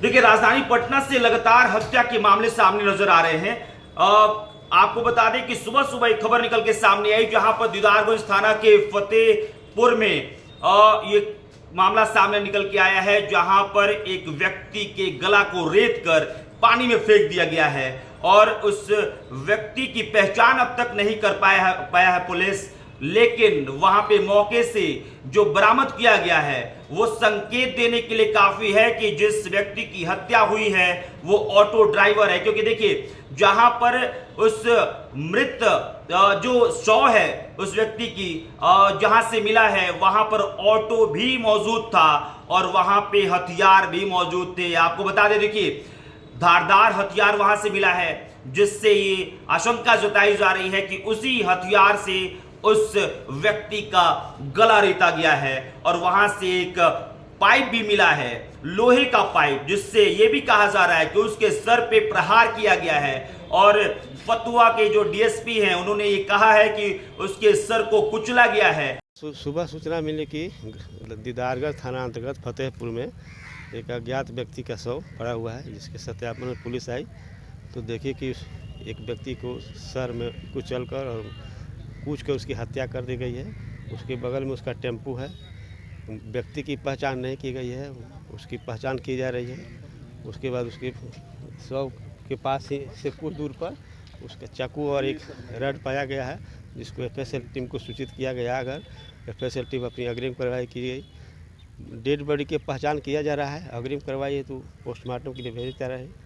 देखिए, राजधानी पटना से लगातार हत्या के मामले सामने नजर आ रहे हैं। आपको बता दें कि सुबह सुबह एक खबर निकल के सामने आई, जहां पर दीदारगंज थाना के फतेहपुर में ये मामला सामने निकल के आया है, जहां पर एक व्यक्ति के गला को रेत कर पानी में फेंक दिया गया है और उस व्यक्ति की पहचान अब तक नहीं कर पाया है पुलिस। लेकिन वहां पे मौके से जो बरामद किया गया है वो संकेत देने के लिए काफी है कि जिस व्यक्ति की हत्या हुई है वो ऑटो ड्राइवर है। क्योंकि देखिए, जहां पर उस मृत जो शव है उस व्यक्ति की जहां से मिला है वहां पर ऑटो भी मौजूद था और वहां पे हथियार भी मौजूद थे। आपको बता दें, देखिए, धारदार हथियार वहां से मिला है, जिससे ये आशंका जताई जा रही है कि उसी हथियार से उस व्यक्ति का गला रेता गया है। और वहां से एक पाइप भी मिला है, लोहे का पाइप, जिससे यह भी कहा जा रहा है कि उसके सर पे प्रहार किया गया है। और फतुआ के जो डीएसपी हैं उन्होंने ये कहा है कि उसके सर को कुचला गया है। सुबह सूचना मिली कि दीदारगंज थाना अंतर्गत फतेहपुर में एक अज्ञात व्यक्ति का शव पड़ा हुआ है, जिसके सत्यापन में पुलिस आई तो देखी कि एक व्यक्ति को सर में कुचलकर और पूछ कर उसकी हत्या कर दी गई है। उसके बगल में उसका टेम्पू है। व्यक्ति की पहचान नहीं की गई है, उसकी पहचान की जा रही है। उसके बाद उसके शव के पास ही से कुछ दूर पर उसका चाकू और एक रड पाया गया है, जिसको एफएसएल टीम को सूचित किया गया। अगर एफएसएल टीम अपनी अग्रिम कार्रवाई की गई, डेड बॉडी की पहचान किया जा रहा है, अग्रिम कार्रवाई है तो पोस्टमार्टम के लिए भेजा जा रहा है।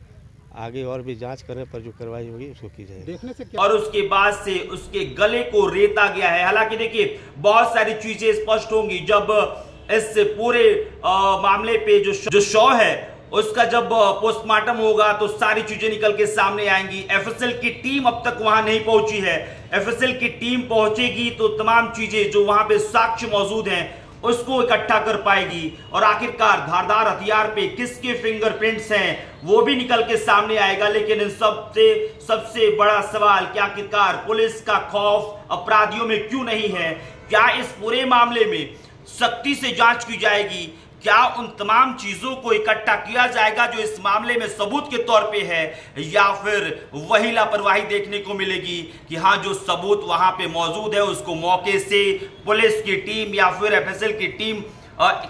आगे और भी जांच करने पर जो कार्रवाई होगी उसको की जाएगी। और उसके बाद से उसके गले को रेता गया है। हालांकि देखिए, बहुत सारी चीजें स्पष्ट होंगी जब इस पूरे मामले पे जो शव है उसका जब पोस्टमार्टम होगा तो सारी चीजें निकल के सामने आएंगी। एफएसएल की टीम अब तक वहां नहीं पहुंची है। एफएसएल की टीम पहुंचेगी तो तमाम चीजें जो वहां पे साक्ष्य मौजूद हैं उसको इकट्ठा कर पाएगी और आखिरकार धारदार हथियार पे किसके फिंगरप्रिंट्स हैं वो भी निकल के सामने आएगा। लेकिन इन सबसे बड़ा सवाल कि आखिरकार पुलिस का खौफ अपराधियों में क्यों नहीं है? क्या इस पूरे मामले में सख्ती से जांच की जाएगी? क्या उन तमाम चीजों को इकट्ठा किया जाएगा जो इस मामले में सबूत के तौर पे है, या फिर वही लापरवाही देखने को मिलेगी कि हाँ, जो सबूत वहां पे मौजूद है उसको मौके से पुलिस की टीम या फिर एफएसएल की टीम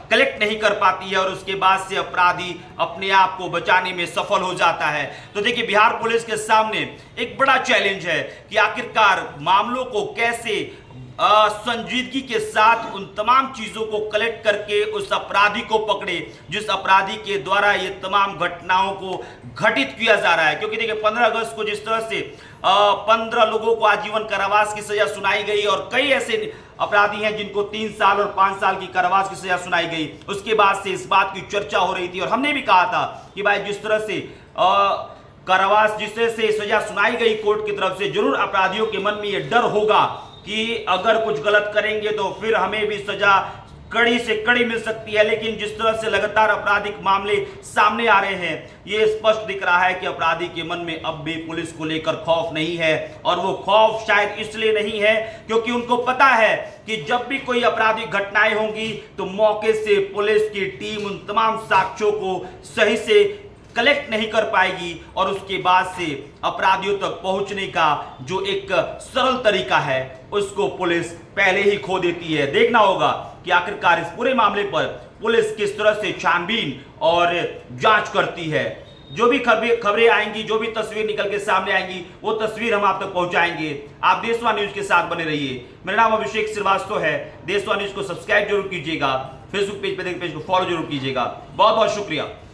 कलेक्ट नहीं कर पाती है और उसके बाद से अपराधी अपने आप को बचाने में सफल हो जाता है। तो देखिए, बिहार पुलिस के सामने एक बड़ा चैलेंज है कि आखिरकार मामलों को कैसे संजीदगी के साथ उन तमाम चीजों को कलेक्ट करके उस अपराधी को पकड़े जिस अपराधी के द्वारा ये तमाम घटनाओं को घटित किया जा रहा है। क्योंकि देखिए, 15 अगस्त को जिस तरह से 15 लोगों को आजीवन कारावास की सजा सुनाई गई और कई ऐसे अपराधी हैं जिनको 3 साल और 5 साल की कारावास की सजा सुनाई गई, उसके बाद से इस बात की चर्चा हो रही थी और हमने भी कहा था कि भाई, जिस तरह से कारावास जिस तरह से सजा सुनाई गई कोर्ट की तरफ से, जरूर अपराधियों के मन में यह डर होगा कि अगर कुछ गलत करेंगे तो फिर हमें भी सजा कड़ी से कड़ी मिल सकती है। लेकिन जिस तरह से लगातार आपराधिक मामले सामने आ रहे हैं, ये स्पष्ट दिख रहा है कि अपराधी के मन में अब भी पुलिस को लेकर खौफ नहीं है। और वो खौफ शायद इसलिए नहीं है क्योंकि उनको पता है कि जब भी कोई आपराधिक घटनाएं होंगी तो मौके से पुलिस की टीम उन तमाम साक्ष्यों को सही से कलेक्ट नहीं कर पाएगी और उसके बाद से अपराधियों तक पहुंचने का जो एक सरल तरीका है उसको पुलिस पहले ही खो देती है। देखना होगा कि आखिरकार इस पूरे मामले पर पुलिस किस तरह से छानबीन और जांच करती है। जो भी खबरें आएंगी, जो भी तस्वीर निकल के सामने आएंगी, वो तस्वीर हम आप तक पहुंचाएंगे। आप देशवा न्यूज के साथ बने रहिए। मेरा नाम अभिषेक श्रीवास्तव है। देशवा न्यूज को सब्सक्राइब जरूर कीजिएगा, फेसबुक पेज पे पेज को फॉलो जरूर कीजिएगा। बहुत बहुत शुक्रिया।